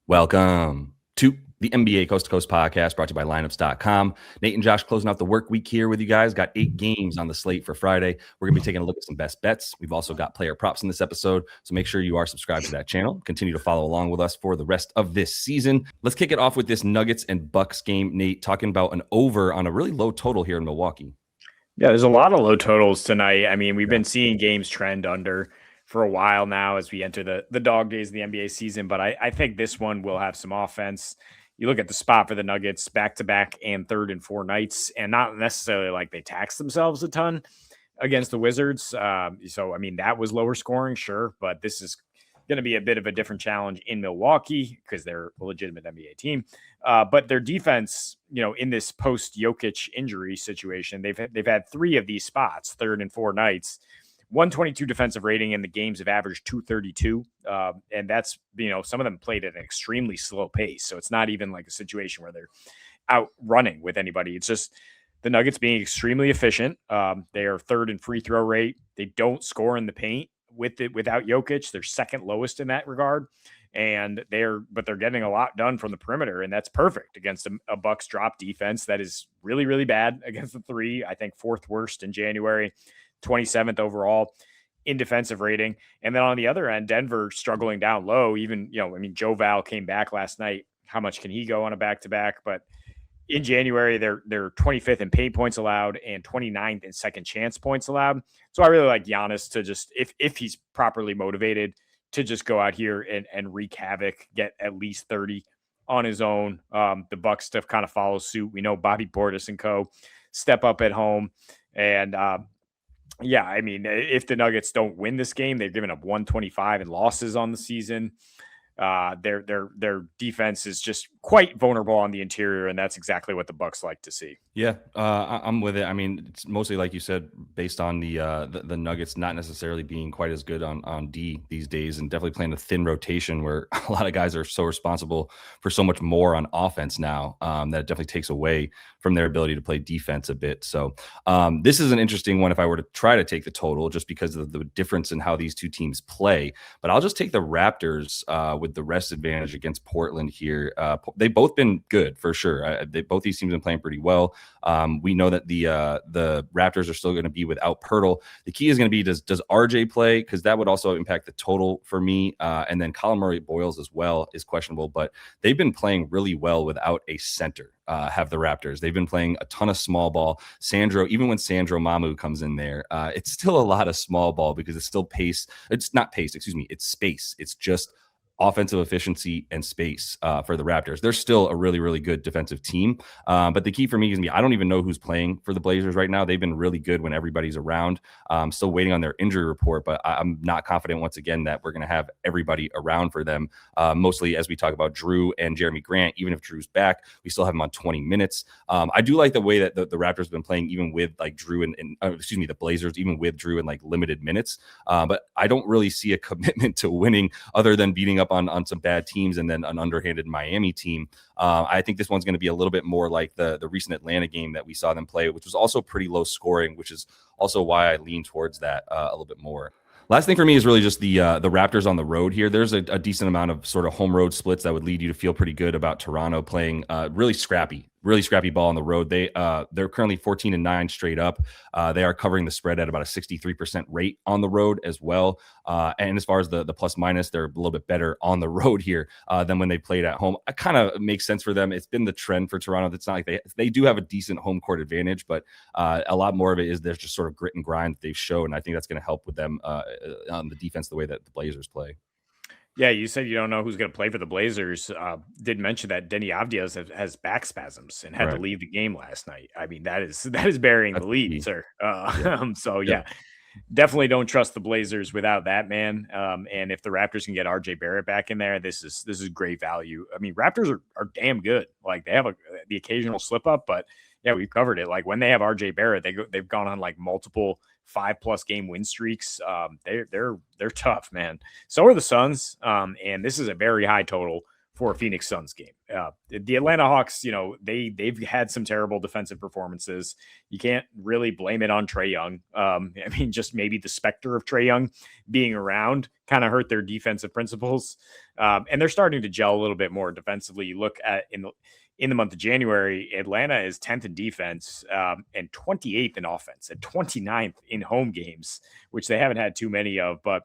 Welcome to the NBA Coast to Coast podcast brought to you by lineups.com. Nate and Josh closing out the work week here with you guys. Got 8 games on the slate for Friday. We're going to be taking a look at some best bets. We've also got player props in this episode, so make sure you are subscribed to that channel. Continue to follow along with us for the rest of this season. Let's kick it off with this Nuggets and Bucks game. Nate, talking about an over on a really low total here in Milwaukee. Yeah, there's a lot of low totals tonight. I mean, we've been seeing games trend under for a while now as we enter the dog days of the NBA season, but I think this one will have some offense. You look at the spot for the Nuggets, back-to-back and third and four nights, and not necessarily like they tax themselves a ton against the Wizards. So, I mean, that was lower scoring, sure, but this is going to be a bit of a different challenge in Milwaukee because they're a legitimate NBA team. But their defense, in this post-Jokic injury situation, they've had 3 of these spots, third and four nights. 122 defensive rating, and the games have averaged 232. And that's, some of them played at an extremely slow pace. So it's not even like a situation where they're out running with anybody. It's just the Nuggets being extremely efficient. They are third in free throw rate. They don't score in the paint without Jokic. They're second lowest in that regard. And they're getting a lot done from the perimeter, and that's perfect against a Bucks drop defense that is really, really bad against the three. I think 4th worst in January. 27th overall in defensive rating. And then on the other end, Denver struggling down low. Even, Joe Val came back last night. How much can he go on a back-to-back? But in January, they're 25th in paint points allowed and 29th in second chance points allowed. So I really like Giannis to just, if he's properly motivated, to just go out here and wreak havoc, get at least 30 on his own. The Bucks stuff kind of follows suit. We know Bobby Portis and co. step up at home. And, yeah, I mean, if the Nuggets don't win this game, they've given up 125 in losses on the season. Their defense is just quite vulnerable on the interior, and that's exactly what the Bucks like to see. Yeah, I'm with it. I mean, it's mostly like you said, based on the Nuggets not necessarily being quite as good on D these days, and definitely playing a thin rotation where a lot of guys are so responsible for so much more on offense now that it definitely takes away from their ability to play defense a bit. So this is an interesting one if I were to try to take the total, just because of the difference in how these two teams play. But I'll just take the Raptors with the rest advantage against Portland here. They've both been good for sure. Both these teams have been playing pretty well. We know that the Raptors are still going to be without Pirtle. The key is going to be, does RJ play? Because that would also impact the total for me. And then Colin Murray-Boyles as well is questionable, but they've been playing really well without a center. Have the Raptors. They've been playing a ton of small ball. Sandro, even when Sandro Mamu comes in there, it's still a lot of small ball because it's still pace. It's not pace, excuse me. It's space. It's just offensive efficiency and space for the Raptors. They're still a really, really good defensive team. But the key for me is I don't even know who's playing for the Blazers right now. They've been really good when everybody's around. Still waiting on their injury report, but I'm not confident once again that we're going to have everybody around for them. Mostly as we talk about Drew and Jeremy Grant, even if Drew's back, we still have him on 20 minutes. I do like the way that the Raptors have been playing, even with like Drew and the Blazers, even with Drew in like limited minutes. But I don't really see a commitment to winning other than beating up on some bad teams and then an underhanded Miami team. I think this one's going to be a little bit more like the recent Atlanta game that we saw them play, which was also pretty low scoring, which is also why I lean towards that a little bit more. Last thing for me is really just the Raptors on the road here. There's a decent amount of sort of home road splits that would lead you to feel pretty good about Toronto playing really scrappy ball on the road. They're currently 14-9 straight up. They are covering the spread at about a 63% rate on the road as well. And as far as the plus minus, they're a little bit better on the road here than when they played at home. It kind of makes sense for them. It's been the trend for Toronto. It's not like they do have a decent home court advantage, but a lot more of it is there's just sort of grit and grind that they've shown. And I think that's going to help with them on the defense the way that the Blazers play. Yeah, you said you don't know who's going to play for the Blazers. Did mention that Denny Avdija has back spasms and had to leave the game last night. I mean, that is burying the lead, sir. So yeah, definitely don't trust the Blazers without that man. And if the Raptors can get RJ Barrett back in there, this is great value. I mean, Raptors are damn good. Like they have the occasional slip up, but yeah, we've covered it. Like when they have RJ Barrett, they've gone on like multiple 5+ game win streaks. They're tough, man. So are the Suns. And this is a very high total, for a Phoenix Suns game. The Atlanta Hawks, they've had some terrible defensive performances. You can't really blame it on Trae Young. Just maybe the specter of Trae Young being around kind of hurt their defensive principles. And they're starting to gel a little bit more defensively. You look at in the month of January, Atlanta is 10th in defense and 28th in offense and 29th in home games, which they haven't had too many of. But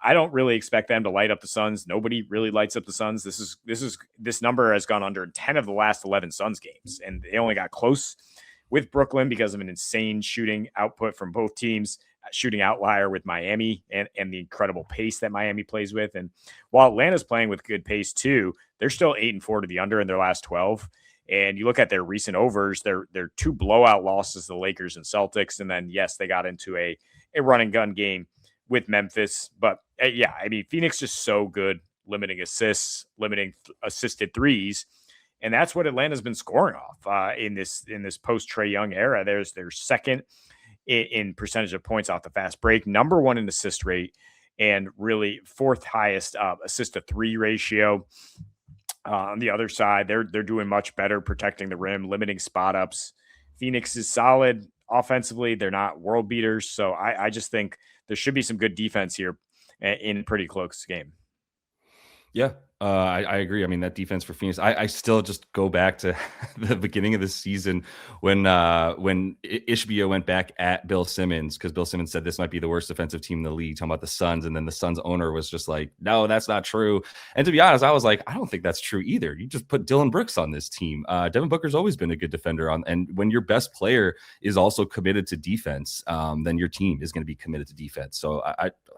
I don't really expect them to light up the Suns. Nobody really lights up the Suns. This number has gone under 10 of the last 11 Suns games, and they only got close with Brooklyn because of an insane shooting output from both teams. Shooting outlier with Miami and the incredible pace that Miami plays with. And while Atlanta's playing with good pace too, they're still 8-4 to the under in their last 12. And you look at their recent overs, they're 2 blowout losses to the Lakers and Celtics. And then, yes, they got into a run and gun game with Memphis. But Phoenix just so good limiting assists, limiting assisted threes. And that's what Atlanta's been scoring off in this post Trae Young era. They're second in percentage of points off the fast break, number 1 in assist rate, and really 4th highest assist to 3 ratio. On the other side, they're doing much better protecting the rim, limiting spot ups. Phoenix is solid offensively. They're not world beaters. So I just think there should be some good defense here in a pretty close game. Yeah, I agree. I mean, that defense for Phoenix, I still just go back to the beginning of the season when Ishbia went back at Bill Simmons, because Bill Simmons said this might be the worst defensive team in the league, talking about the Suns. And then the Suns owner was just like, no, that's not true. And to be honest, I was like, I don't think that's true either. You just put Dylan Brooks on this team. Devin Booker's always been a good defender and when your best player is also committed to defense, then your team is going to be committed to defense. So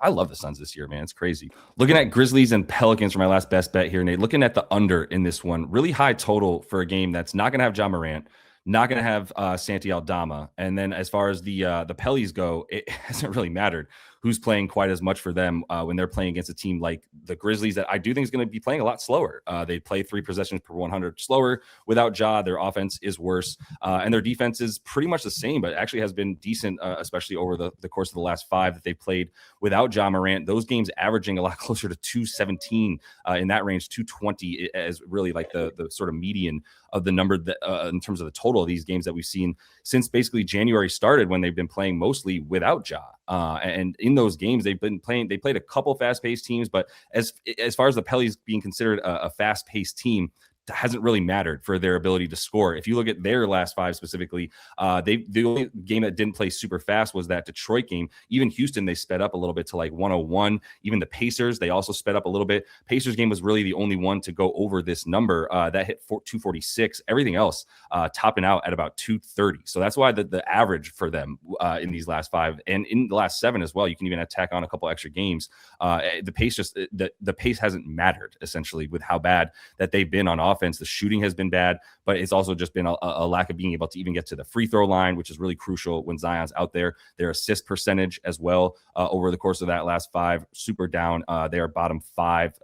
I love the Suns this year, man. It's crazy. Looking at Grizzlies and Pelicans for my last best bet here, Nate. Looking at the under in this one, really high total for a game that's not going to have Ja Morant, not going to have Santi Aldama. And then as far as the Pellies go, it hasn't really mattered who's playing quite as much for them when they're playing against a team like the Grizzlies that I do think is going to be playing a lot slower. They play 3 possessions per 100 slower without Ja. Their offense is worse, and their defense is pretty much the same, but actually has been decent, especially over the course of the last 5 that they played without Ja Morant. Those games averaging a lot closer to 217 in that range, 220 as really like the sort of median of the number that in terms of the total of these games that we've seen since basically January started, when they've been playing mostly without Ja. And in those games, they played a couple fast-paced teams, but as far as the Pellies being considered a fast-paced team, hasn't really mattered for their ability to score. If you look at their last 5 specifically, the only game that didn't play super fast was that Detroit game. Even Houston, they sped up a little bit to like 101. Even the Pacers, they also sped up a little bit. Pacers game was really the only one to go over this number that hit 246. Everything else topping out at about 230. So that's why the average for them in these last 5 and in the last 7 as well, you can even tack on a couple extra games. The pace the pace hasn't mattered essentially with how bad that they've been on offense. The shooting has been bad, but it's also just been a lack of being able to even get to the free throw line, which is really crucial when Zion's out there. Their assist percentage as well over the course of that last 5, super down. They are bottom 5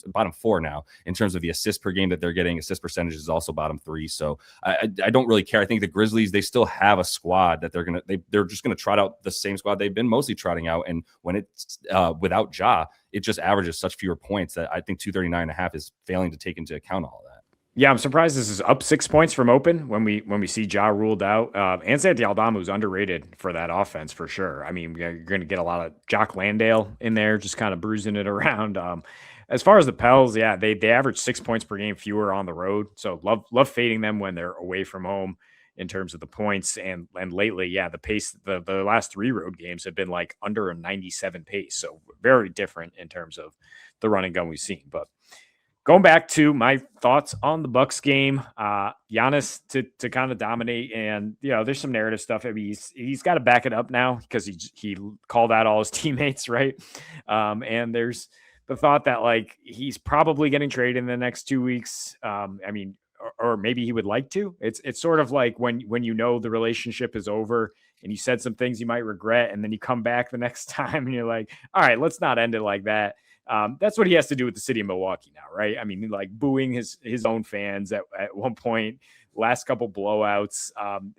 bottom 4 now in terms of the assist per game that they're getting. Assist percentage is also bottom 3. So I don't really care. I think the Grizzlies, they still have a squad that they're just gonna trot out the same squad they've been mostly trotting out, and when it's without Ja, it just averages such fewer points that I think 239.5 is failing to take into account all of that. Yeah, I'm surprised this is up 6 points from open when we see Ja ruled out. And Santi Aldama, who's underrated for that offense for sure. I mean, you're going to get a lot of Jock Landale in there, just kind of bruising it around. As far as the Pels, yeah, they average 6 points per game fewer on the road. So love fading them when they're away from home in terms of the points. And lately, yeah, the pace, the last 3 road games have been like under a 97 pace. So very different in terms of the run and gun we've seen. But going back to my thoughts on the Bucks game, Giannis to kind of dominate, and there's some narrative stuff. I mean, he's got to back it up now because he called out all his teammates, right? And there's the thought that like he's probably getting traded in the next 2 weeks. I mean, or maybe he would like to. It's sort of like when the relationship is over and you said some things you might regret, and then you come back the next time and you're like, all right, let's not end it like that. That's what he has to do with the city of Milwaukee now, right? I mean, like booing his own fans at one point, last couple blowouts,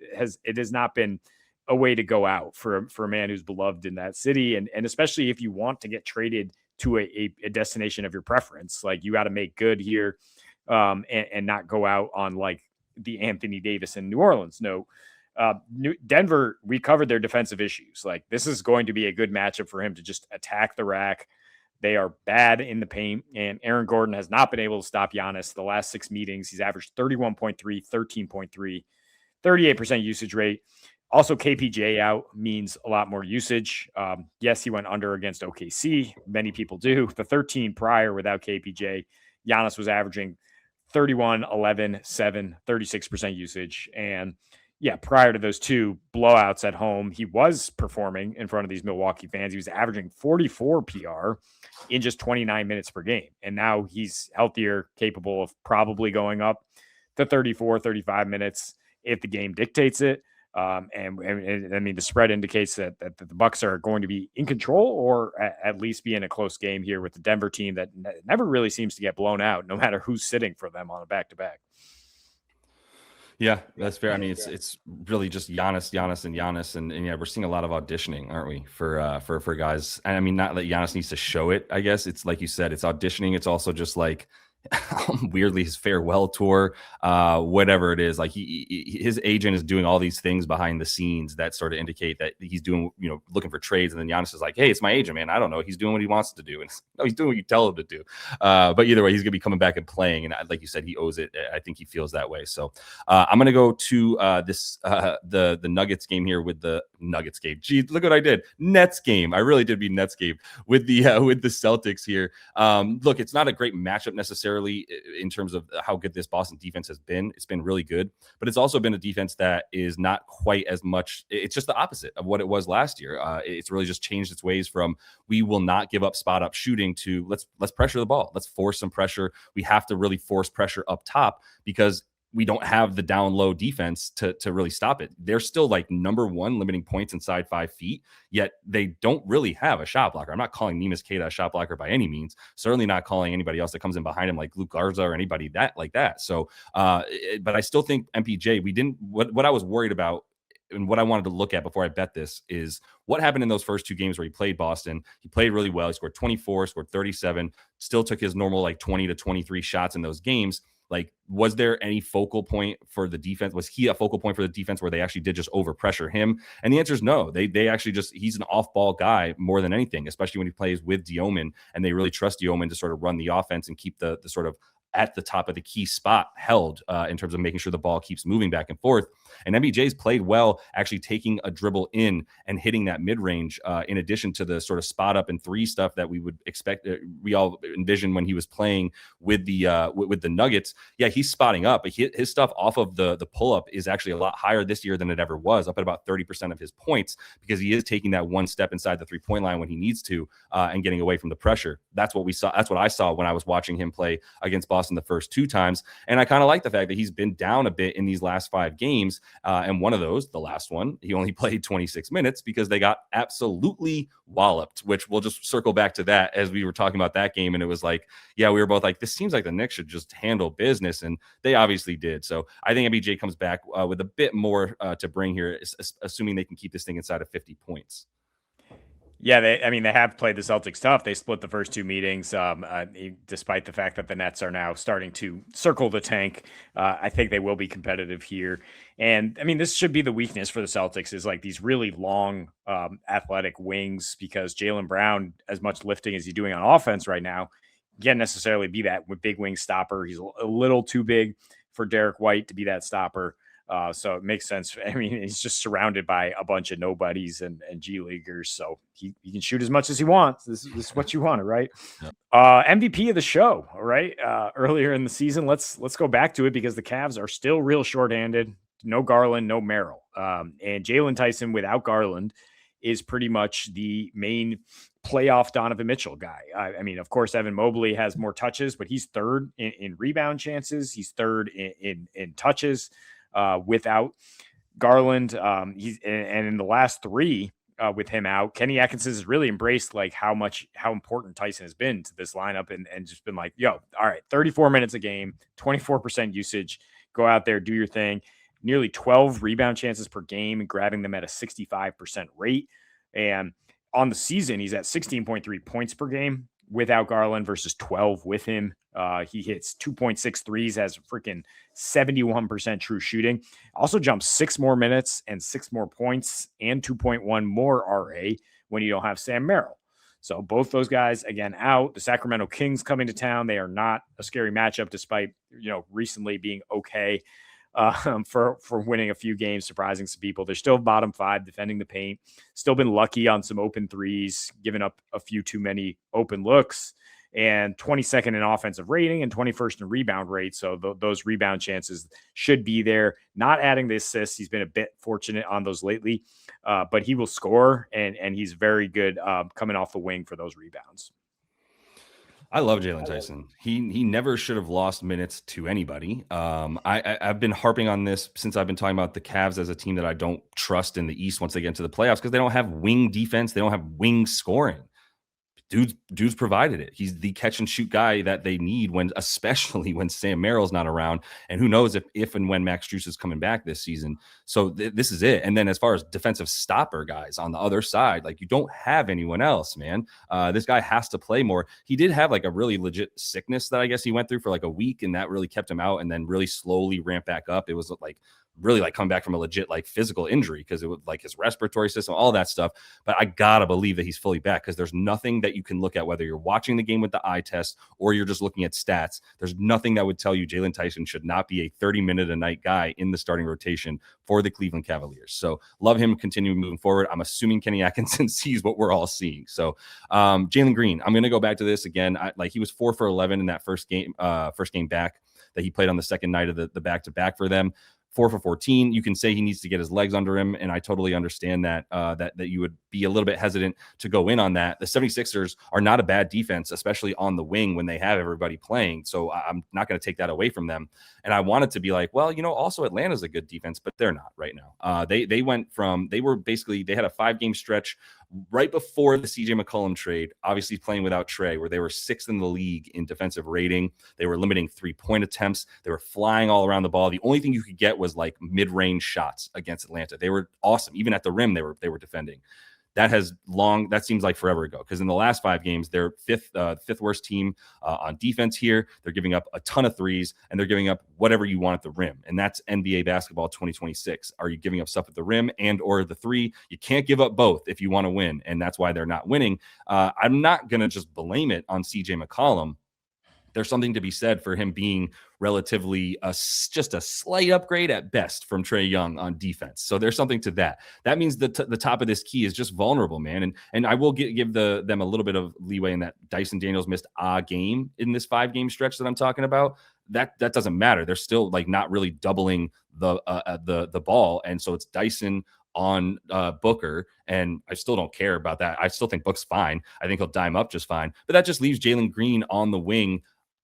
it has not been a way to go out for a man who's beloved in that city. And especially if you want to get traded to a destination of your preference. Like, you got to make good here, and not go out on like the Anthony Davis in New Orleans. No, Denver, we covered their defensive issues. Like, this is going to be a good matchup for him to just attack the rack. They are bad in the paint, and Aaron Gordon has not been able to stop Giannis. The last 6 meetings, he's averaged 31.3, 13.3, 38% usage rate. Also, KPJ out means a lot more usage. Yes, he went under against OKC. Many people do. The 13 prior without KPJ, Giannis was averaging 31, 11, 7, 36% usage. And yeah, prior to those 2 blowouts at home, he was performing in front of these Milwaukee fans. He was averaging 44 PR in just 29 minutes per game. And now he's healthier, capable of probably going up to 34, 35 minutes if the game dictates it. And I mean, the spread indicates that the Bucks are going to be in control, or at least be in a close game here with the Denver team that never really seems to get blown out, no matter who's sitting for them on a back-to-back. Yeah, that's fair. I mean, it's really just Giannis, and yeah, we're seeing a lot of auditioning, aren't we, for guys? And I mean, not that Giannis needs to show it. I guess it's like you said, it's auditioning. It's also just like weirdly his farewell tour, whatever it is. Like his agent is doing all these things behind the scenes that sort of indicate that he's doing, looking for trades. And then Giannis is like, hey, it's my agent, man. I don't know. He's doing what he wants to do. And no, he's doing what you tell him to do. But either way, he's going to be coming back and playing. And like you said, he owes it. I think he feels that way. So I'm going to go to the Nuggets game here with the Nuggets game. Gee, look what I did. Nets game. I really did mean Nets game with the Celtics here. Look, it's not a great matchup necessarily in terms of how good this Boston defense has been. It's been really good, but it's also been a defense that is not quite as much. It's just the opposite of what it was last year. It's really just changed its ways from we will not give up spot up shooting to let's pressure the ball. Let's force some pressure. We have to really force pressure up top because we don't have the down low defense to really stop it. They're still like number 1 limiting points inside 5 feet, yet they don't really have a shot blocker. I'm not calling Neemias Queta a shot blocker by any means. Certainly not calling anybody else that comes in behind him like Luke Garza or anybody like that. So, but I still think MPJ, what I was worried about and what I wanted to look at before I bet this is what happened in those first 2 games where he played Boston. He played really well. He scored 24, scored 37, still took his normal like 20 to 23 shots in those games. Like, was there any focal point for the defense? Was he a focal point for the defense where they actually did just overpressure him? And the answer is no. They actually he's an off-ball guy more than anything, especially when he plays with Dioman, and they really trust Dioman to sort of run the offense and keep the sort of at the top of the key spot held in terms of making sure the ball keeps moving back and forth. And MBJ's played well, actually taking a dribble in and hitting that mid-range in addition to the sort of spot up and 3 stuff that we would expect, we all envisioned when he was playing with the Nuggets. Yeah, he's spotting up, but his stuff off of the pull-up is actually a lot higher this year than it ever was, up at about 30% of his points, because he is taking that one step inside the 3-point line when he needs to and getting away from the pressure. That's what we saw. That's what I saw when I was watching him play against Boston the first 2 times. And I kind of like the fact that he's been down a bit in these last 5 games. And one of those, the last one, he only played 26 minutes because they got absolutely walloped, which we'll just circle back to that as we were talking about that game. And it was like, yeah, we were both like, this seems like the Knicks should just handle business. And they obviously did. So I think MBJ comes back with a bit more to bring here, assuming they can keep this thing inside of 50 points. Yeah, they have played the Celtics tough. They split the first 2 meetings, despite the fact that the Nets are now starting to circle the tank. I think they will be competitive here. And I mean, this should be the weakness for the Celtics, is like these really long athletic wings, because Jaylen Brown, as much lifting as he's doing on offense right now, can't necessarily be that big wing stopper. He's a little too big for Derek White to be that stopper. So it makes sense. I mean, he's just surrounded by a bunch of nobodies and G leaguers, so he can shoot as much as he wants. This is what you wanted, right? Yeah. MVP of the show, right? Earlier in the season, let's go back to it, because the Cavs are still real shorthanded. No Garland, no Merrill, and Jalen Tyson without Garland is pretty much the main playoff Donovan Mitchell guy. I mean, of course, Evan Mobley has more touches, but he's third in rebound chances. He's third in touches. Without Garland, he's and in the last 3 with him out, Kenny Atkinson has really embraced like how important Tyson has been to this lineup, and just been like, yo, all right, 34 minutes a game, 24% usage, go out there, do your thing. Nearly 12 rebound chances per game, and grabbing them at a 65% rate. And on the season, he's at 16.3 points per game, without Garland versus 12 with him. He hits 2.6 threes, has freaking 71% true shooting. Also jumps 6 more minutes and 6 more points and 2.1 more RA when you don't have Sam Merrill. So both those guys, again, out. The Sacramento Kings coming to town. They are not a scary matchup, despite, recently being okay for winning a few games, surprising some people. They're still bottom 5 defending the paint. Still been lucky on some open threes, giving up a few too many open looks, and 22nd in offensive rating and 21st in rebound rate. So those rebound chances should be there. Not adding the assists. He's been a bit fortunate on those lately, but he will score, and he's very good coming off the wing for those rebounds. I love Jalen Tyson. He never should have lost minutes to anybody. I've been harping on this since I've been talking about the Cavs as a team that I don't trust in the East once they get into the playoffs, because they don't have wing defense. They don't have wing scoring. Dude's provided it. He's the catch and shoot guy that they need, especially when Sam Merrill's not around, and who knows if and when Max Strus is coming back this season. So this is it. And then as far as defensive stopper guys on the other side, like, you don't have anyone else, man. This guy has to play more. He did have like a really legit sickness that I guess he went through for like a week, and that really kept him out, and then really slowly ramped back up. It was like really like come back from a legit like physical injury, because it was like his respiratory system, all that stuff. But I gotta believe that he's fully back, because there's nothing that you can look at, whether you're watching the game with the eye test or you're just looking at stats. There's nothing that would tell you Jalen Tyson should not be a 30-minute a night guy in the starting rotation for the Cleveland Cavaliers. So love him continuing moving forward. I'm assuming Kenny Atkinson sees what we're all seeing. So Jalen Green, I'm going to go back to this again. He was 4 for 11 in that first game back that he played on the second night of the back-to-back for them. 4 for 14. You can say he needs to get his legs under him, and I totally understand that that you would be a little bit hesitant to go in on that. The 76ers are not a bad defense, especially on the wing when they have everybody playing. So I'm not going to take that away from them. And I wanted to be like, well, also Atlanta's a good defense, but they're not right now. They had a 5-game stretch right before the CJ McCollum trade, obviously playing without Trey, where they were 6th in the league in defensive rating. They were limiting 3-point attempts. They were flying all around the ball. The only thing you could get was like mid-range shots against Atlanta. They were awesome. Even at the rim, they were defending. That seems like forever ago, because in the last 5 games, they're fifth worst team on defense here. They're giving up a ton of threes, and they're giving up whatever you want at the rim. And that's NBA basketball 2026. Are you giving up stuff at the rim and or the three? You can't give up both if you want to win, and that's why they're not winning. I'm not going to just blame it on CJ McCollum. There's something to be said for him being relatively just a slight upgrade at best from Trae Young on defense. So there's something to that. That means the top of this key is just vulnerable, man. And I will give them a little bit of leeway in that Dyson Daniels missed a game in this 5-game stretch that I'm talking about. That doesn't matter. They're still like not really doubling the ball, and so it's Dyson on Booker, and I still don't care about that. I still think Book's fine. I think he'll dime up just fine. But that just leaves Jalen Green on the wing,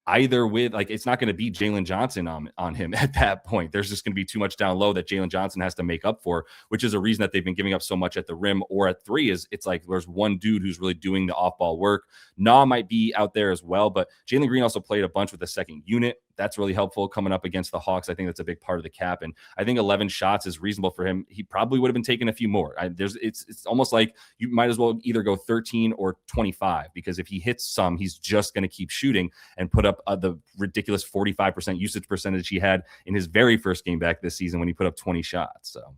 either with it's not going to be Jalen Johnson on him at that point. There's just going to be too much down low that Jalen Johnson has to make up for, which is a reason that they've been giving up so much at the rim or at 3. It's like there's one dude who's really doing the off-ball work. Nah might be out there as well, but Jalen Green also played a bunch with the second unit. That's really helpful coming up against the Hawks. I think that's a big part of the cap, and I think 11 shots is reasonable for him. He probably would have been taking a few more. It's almost like you might as well either go 13 or 25, because if he hits some, he's just going to keep shooting and put up the ridiculous 45% usage percentage he had in his very first game back this season when he put up 20 shots. So,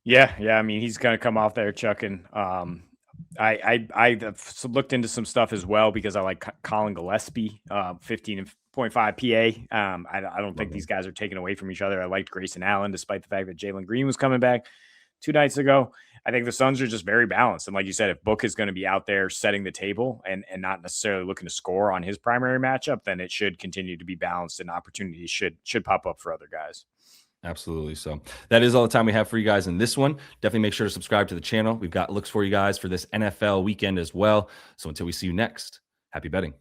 yeah. I mean, he's going to come off there chucking. I looked into some stuff as well, because I like Colin Gillespie, 15.5 PA. I don't think these guys are taken away from each other. I liked Grayson Allen, despite the fact that Jalen Green was coming back 2 nights ago. I think the Suns are just very balanced. And like you said, if Book is going to be out there setting the table and not necessarily looking to score on his primary matchup, then it should continue to be balanced, and opportunities should pop up for other guys. Absolutely. So that is all the time we have for you guys in this one. Definitely make sure to subscribe to the channel. We've got looks for you guys for this NFL weekend as well. So until we see you next, happy betting.